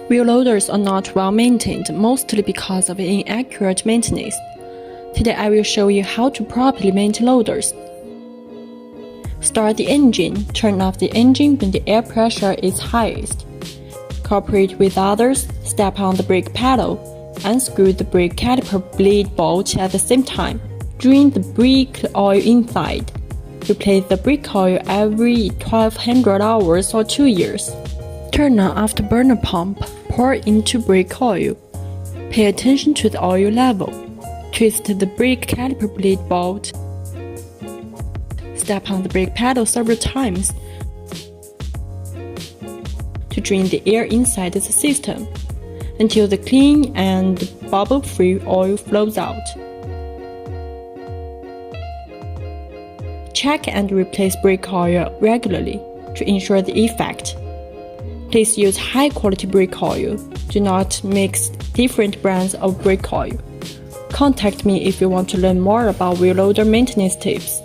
Wheel loaders are not well maintained, mostly because of inaccurate maintenance. Today I will show you how to properly maintain loaders. Start the engine. Turn off the engine when the air pressure is highest. Cooperate with others. Step on the brake pedal. Unscrew the brake caliper bleed bolt at the same time. Drain the brake oil inside. Replace the brake oil every 1200 hours or 2 years. Turn on afterburner pump. Pour into brake oil. Pay attention to the oil level. Twist the brake caliper bleed bolt. Step on the brake pedal several times to drain the air inside the system until the clean and bubble-free oil flows out. Check and replace brake oil regularly to ensure the effect. Please use high-quality brake oil. Do not mix different brands of brake oil. Contact me if you want to learn more about wheel loader maintenance tips.